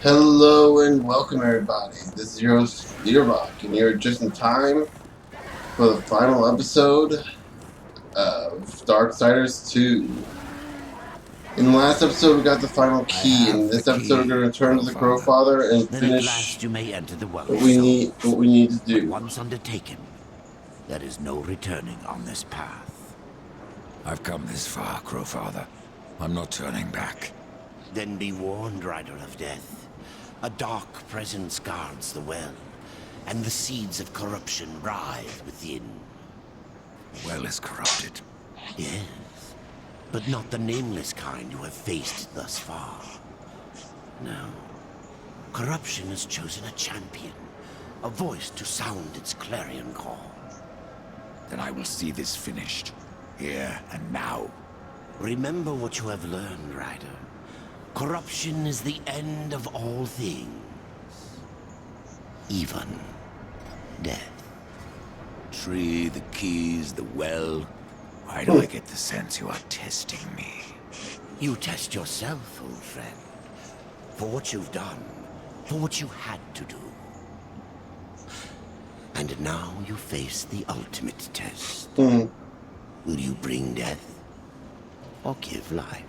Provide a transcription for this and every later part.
Hello and welcome everybody. This is your host, Leaderbach, and you're just in time for the final episode of Darksiders II. In the last episode we got the final I key, and have the this episode we're key, going to return to the Crowfather. Crowfather and Then at finish last you may enter the what Welsh we soul. need to But do. once undertaken, there is no returning on this path. I've come this far, Crowfather. I'm not turning back. Then be warned, Rider of Death. A dark presence guards the well, and the seeds of corruption writhe within. The well is corrupted. Yes, but not the nameless kind you have faced thus far. No. Corruption has chosen a champion, a voice to sound its clarion call. Then I will see this finished. Here and now. Remember what you have learned, Rider. Corruption is the end of all things. Even death. Tree, the keys, the well. Why do I get the sense you are testing me? You test yourself, old friend. For what you've done. For what you had to do. And now you face the ultimate test. Will you bring death? Or give life?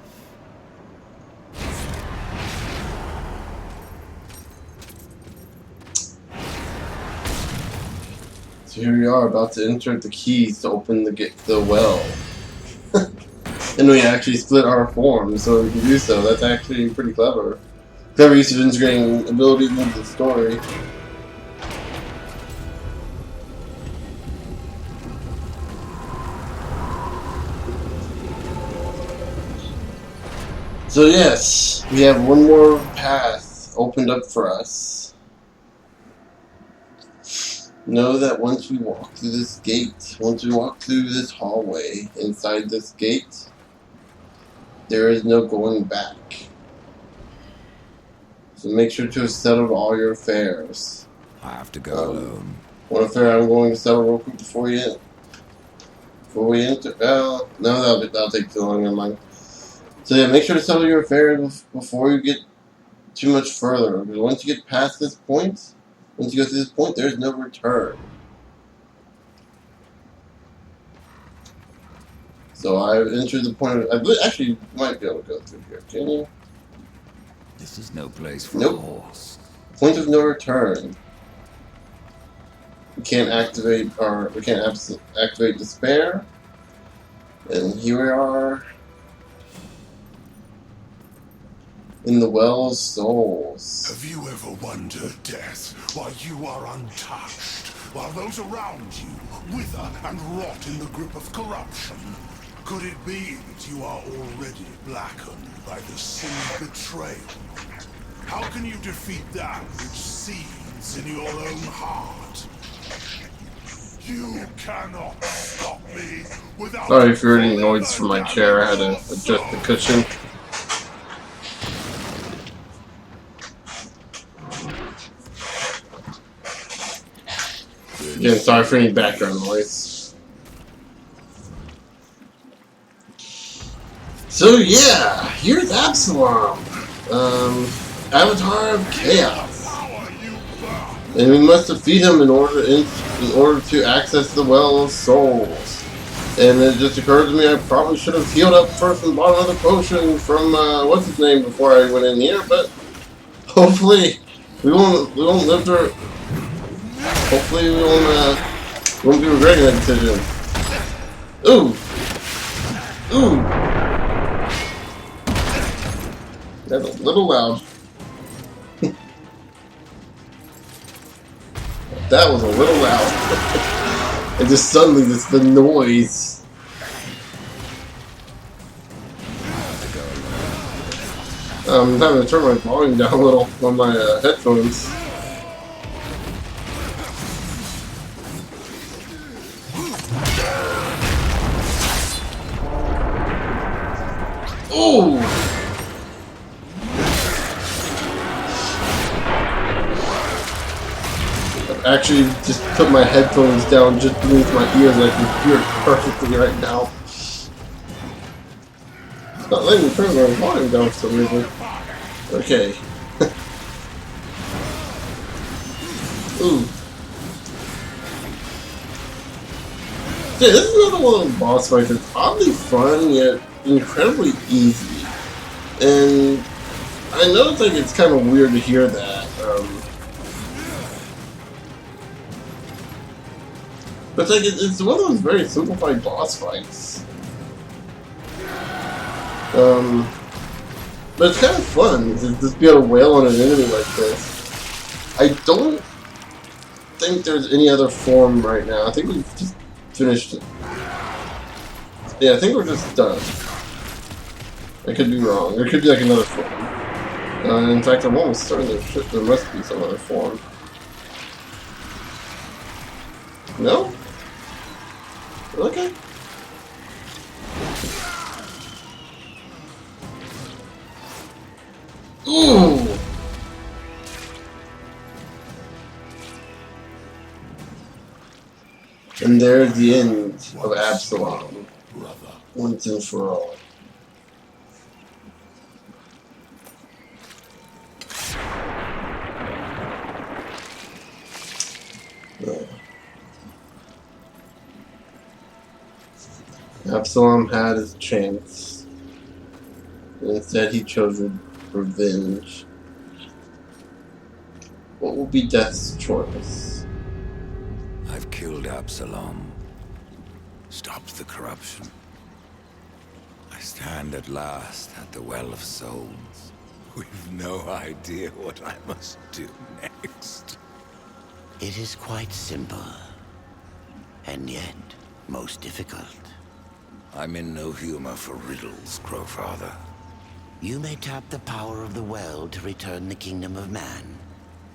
So here we are, about to insert the keys to open the well. And we actually split our forms so we can do so. That's actually pretty clever. Clever use of integrating abilities into the story. So yes, we have one more path opened up for us. Know that once we walk through this gate, once we walk through this hallway inside this gate, there is no going back. So make sure to have settled all your affairs. I have to go alone. One affair I'm going to settle real quick before we enter. Well, no, that'll take too long in mind. So yeah, make sure to settle your affairs before you get too much further. Because once you get past this point, once you go through this point, there's no return. So I've entered the point of... Actually, you might be able to go through here. Can you? This is no place for Nope. a horse. Point of no return. We can't activate activate despair. And here we are in the Well of Souls. Have you ever wondered, Death, why you are untouched, while those around you wither and rot in the grip of corruption? Could it be that you are already blackened by the sin of betrayal? How can you defeat that which seethes in your own heart? You cannot stop me without... Sorry if you heard any noise from my chair. I had to adjust the cushion. Again, sorry for any background noise. So yeah, here's Absalom, Avatar of Chaos, and we must defeat him in order to access the Well of Souls. And it just occurred to me I probably should have healed up first and bought another potion from what's his name before I went in here, but hopefully we won't live to. Hopefully we won't be regretting that decision. Ooh! Ooh! That's a little loud. That was a little loud. And just suddenly the noise. I'm having to turn my volume down a little on my headphones. Ooh! I've actually just put my headphones down just beneath my ears and I can hear it perfectly right now. It's not letting me turn my volume down for some reason. Okay. Ooh. Yeah, this is another one of those boss fights that's oddly fun, yet incredibly easy. And I know it's kind of weird to hear that. But it's one of those very simplified boss fights. But it's kind of fun to just be able to wail on an enemy like this. I don't think there's any other form right now. I think we've just finished it. Yeah, I think we're just done. I could be wrong. There could be like another form. In fact, I'm almost certain there must be some other form. No? Okay. Ooh! And there's the end of Absalom. Once and for all. Absalom had his chance. And instead he chose revenge. What will be Death's choice? I've killed Absalom. Stopped the corruption. I stand at last at the Well of Souls. We've no idea what I must do next. It is quite simple. And yet, most difficult. I'm in no humor for riddles, Crowfather. You may tap the power of the well to return the kingdom of man.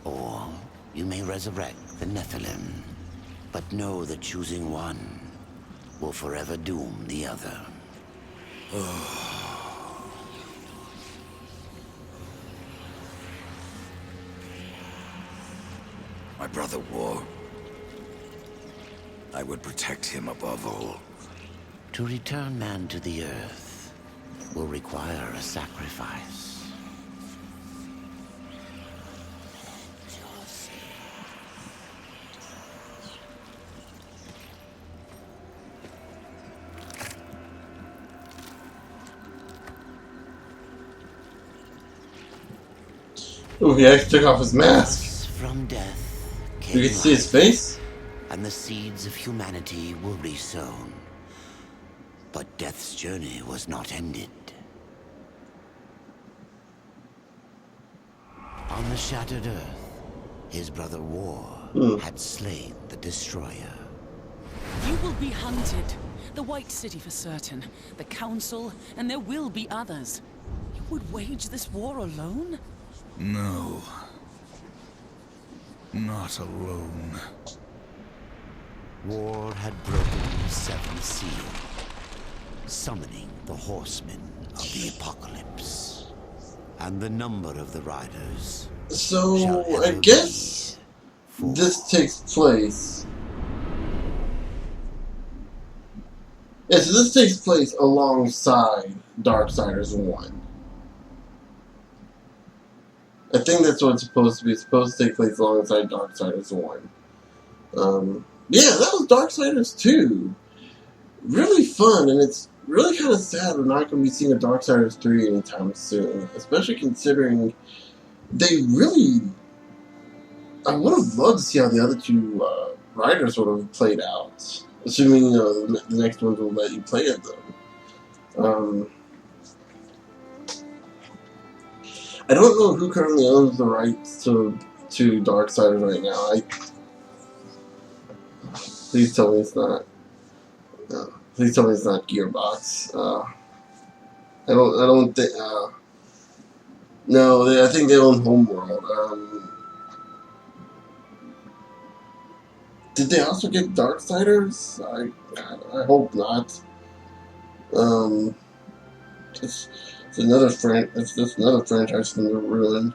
Or you may resurrect the Nephilim. But know that choosing one will forever doom the other. My brother War. I would protect him above all. To return man to the earth will require a sacrifice. Ooh, he actually took off his mask. From death You can see his face? And the seeds of humanity were resown. But Death's journey was not ended. On the shattered earth, his brother War had slain the Destroyer. You will be hunted. The White City for certain. The Council, and there will be others. You would wage this war alone? No. Not alone. War had broken the seventh seal, summoning the horsemen of the apocalypse. And the number of the riders. So, I guess this takes place. Yeah, so this takes place alongside Darksiders 1. I think that's what it's supposed to be. It's supposed to take place alongside Darksiders 1. Yeah, that was Darksiders 2. Really fun, and it's really kind of sad we're not going to be seeing a Darksiders 3 anytime soon. Especially considering they really... I would have loved to see how the other two writers would have played out. Assuming, the next ones will let you play at them. I don't know who currently owns the rights to Darksiders right now. Please tell me it's not. Please tell me it's not Gearbox. I don't think. No, I think they own Homeworld. Did they also get Darksiders? I hope not. It's another It's just another franchise from the ruin.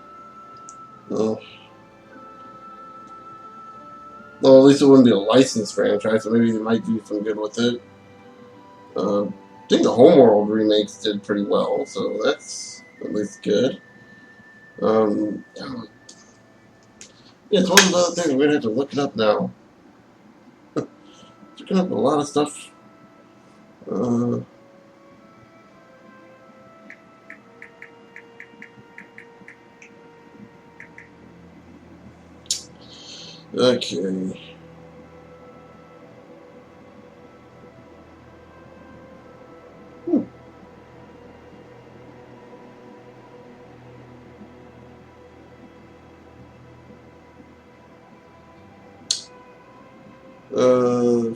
Well, at least it wouldn't be a licensed franchise, so maybe they might do some good with it. I think the Homeworld remakes did pretty well, so that's at least good. Yeah, it's one of the other things. We're gonna have to look it up now. Looking up a lot of stuff. Okay. Uh,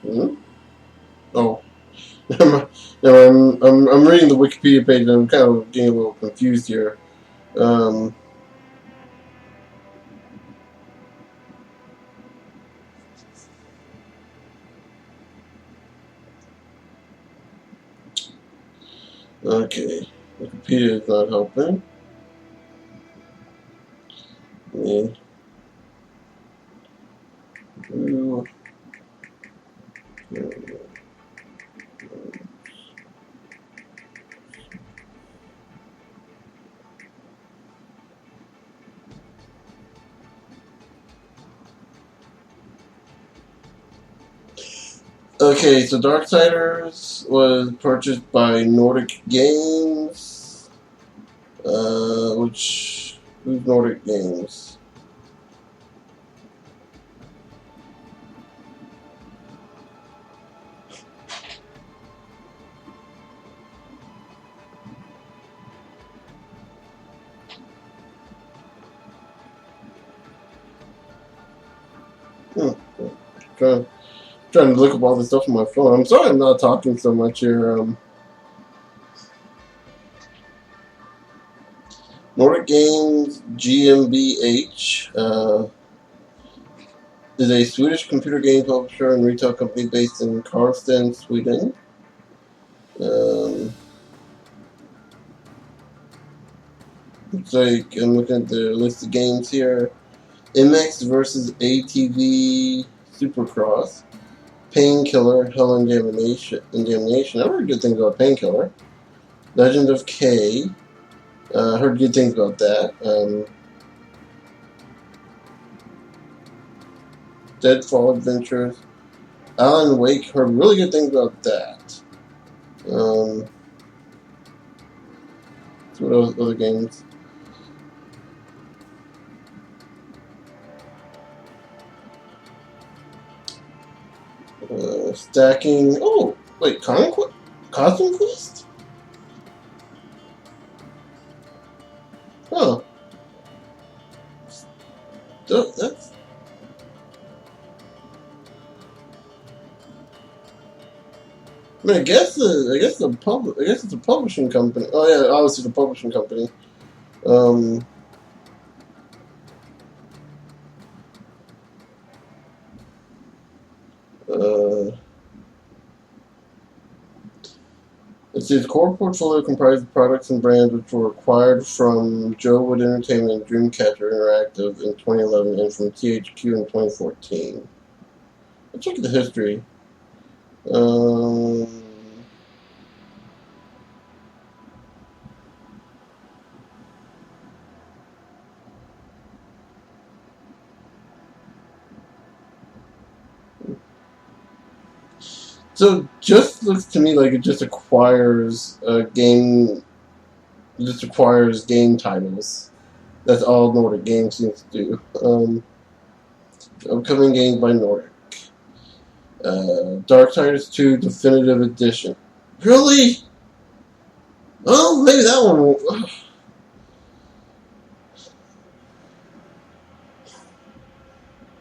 hmm? Oh. No, I'm reading the Wikipedia page and I'm kind of getting a little confused here. Okay. Wikipedia is not helping me. Ooh. Okay, so Darksiders was purchased by Nordic Games. Who's Nordic Games? Trying to look up all this stuff on my phone. I'm sorry I'm not talking so much here. Nordic Games GmbH is a Swedish computer game publisher and retail company based in Karlstad, Sweden. Looks like I'm looking at the list of games here. MX versus ATV Supercross. Painkiller, Hell and Damnation. I heard good things about Painkiller. Legend of K. Heard good things about that. Deadfall Adventures. Alan Wake. Heard really good things about that. What other games? Stacking. Oh, wait, Costume Quest? Oh. That's. I mean, I guess it's a publishing company. Oh yeah, obviously the publishing company. Its core portfolio comprised of products and brands which were acquired from Joe Wood Entertainment and Dreamcatcher Interactive in 2011 and from THQ in 2014. Let's look at the history. So just looks to me like it just acquires game. It just acquires game titles. That's all Nordic Games seems to do. Upcoming games by Nordic. Darksiders II Definitive Edition. Really? Well, maybe that one will.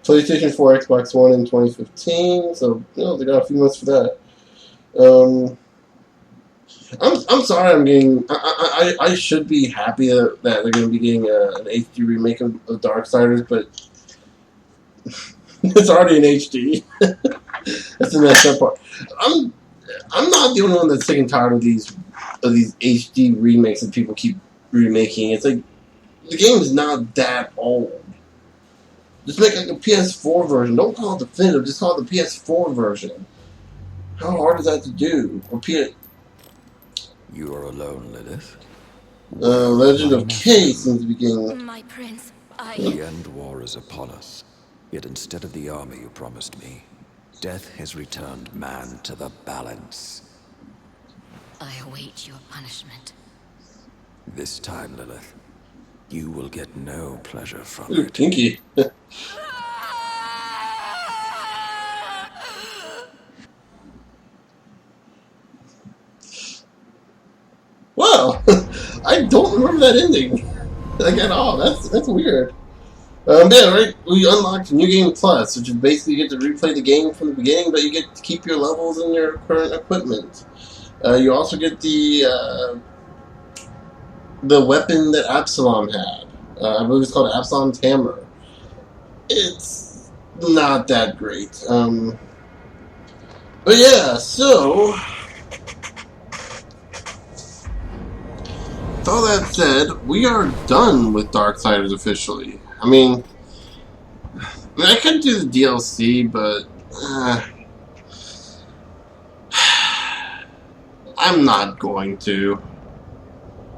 PlayStation 4, Xbox One in 2015, so they got a few months for that. I'm sorry. I should be happy that they're going to be getting an HD remake of Darksiders, but it's already in HD. That's the messed up part. I'm not the only one that's sick and tired of these HD remakes that people keep remaking. It's like the game is not that old. Just make like a PS4 version. Don't call it definitive. Just call it the PS4 version. How hard is that to do? Or You are alone, Lilith. Legend of K seems to be getting... My prince, The end war is upon us. Yet instead of the army you promised me, death has returned man to the balance. I await your punishment. This time, Lilith, you will get no pleasure from Ooh, it. kinky. Wow, I don't remember that ending like at all. That's weird. Yeah, right. We unlocked New Game Plus, which is basically you get to replay the game from the beginning, but you get to keep your levels and your current equipment. You also get the weapon that Absalom had. I believe it's called Absalom's hammer. It's not that great. But yeah, so with all that said, we are done with Darksiders officially. I mean, I could do the DLC, but I'm not going to.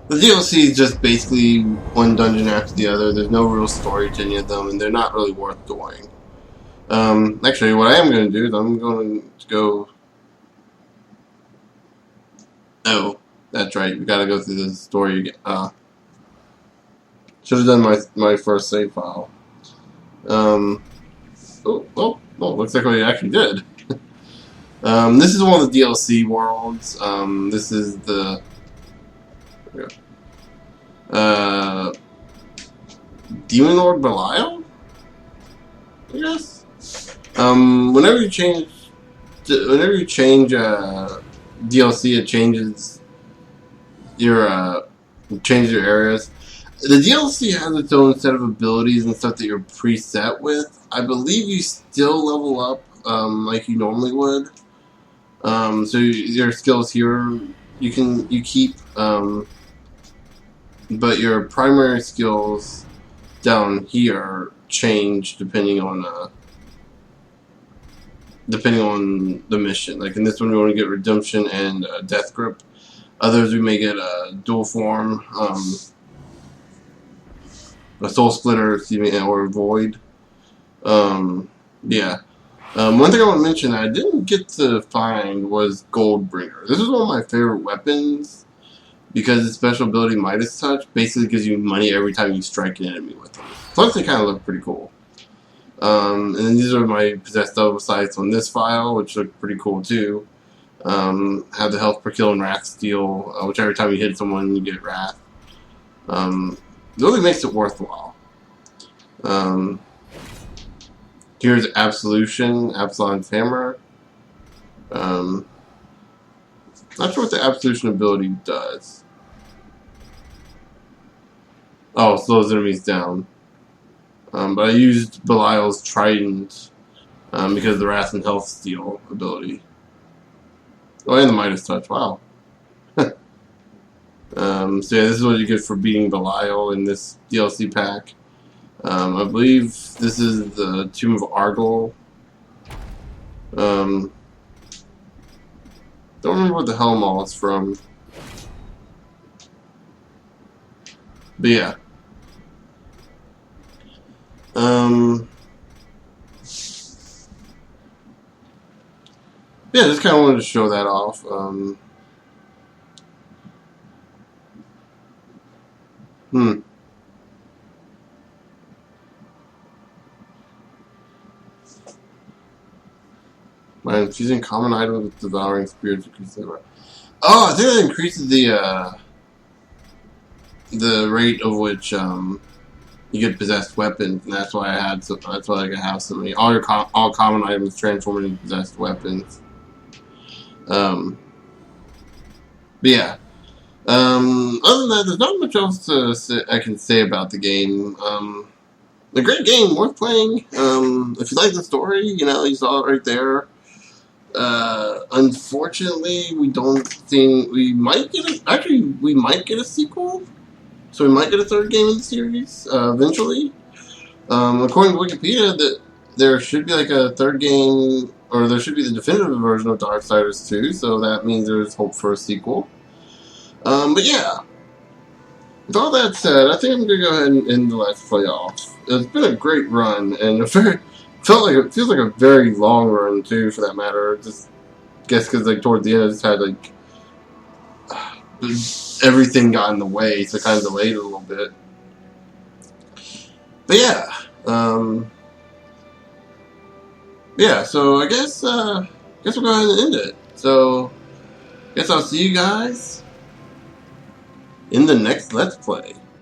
The DLC is just basically one dungeon after the other. There's no real story to any of them, and they're not really worth doing. Actually, what I am going to do is I'm going to go... Oh, that's right. We got to go through the story again. Should have done my first save file. Looks like we actually did. This is one of the DLC worlds. This is the... Demon Lord Belial? I guess? Whenever you change DLC, it changes your areas. The DLC has its own set of abilities and stuff that you're preset with. I believe you still level up like you normally would. So your skills here you keep, but your primary skills down here change depending on the mission. Like in this one, we want to get Redemption and Death Grip. Others, we may get a Dual Form, a Soul Splitter, or Void. Yeah. One thing I want to mention that I didn't get to find was Goldbringer. This is one of my favorite weapons because its special ability, Midas Touch, basically gives you money every time you strike an enemy with them. Plus, they kind of look pretty cool. And then these are my possessed double sights on this file, which look pretty cool too. Have the health per kill and Wrath Steal, which every time you hit someone, you get Wrath. It really makes it worthwhile. Here's Absolution, Absalom's hammer. Not sure what the Absolution ability does. Oh, slows enemies down. But I used Belial's Trident because of the Wrath and Health Steal ability. Oh, and the Midas Touch, wow. So yeah, this is what you get for beating Belial in this DLC pack. I believe this is the Tomb of Argol. Don't remember what the Helm is from. But yeah. Yeah, just kind of wanted to show that off. By infusing common items with devouring spirits, oh, I think that increases the rate of which you get possessed weapons, and that's why I had that's why I have so many. All common items transform into possessed weapons. But yeah. Other than that, there's not much else I can say about the game. A great game, worth playing. If you like the story, you saw it right there. Unfortunately, we don't think we might get a sequel, so we might get a third game in the series eventually. According to Wikipedia, that there should be like a third game, or there should be the definitive version of Darksiders 2, so that means there's hope for a sequel. But yeah, with all that said, I think I'm gonna go ahead and end the Let's Play off. It's been a great run, and it feels like a very long run too, for that matter. Just guess because like toward the end, I just had like everything got in the way, so it kind of delayed it a little bit. But yeah, yeah. So I guess we'll go ahead and end it. So, guess I'll see you guys in the next Let's Play.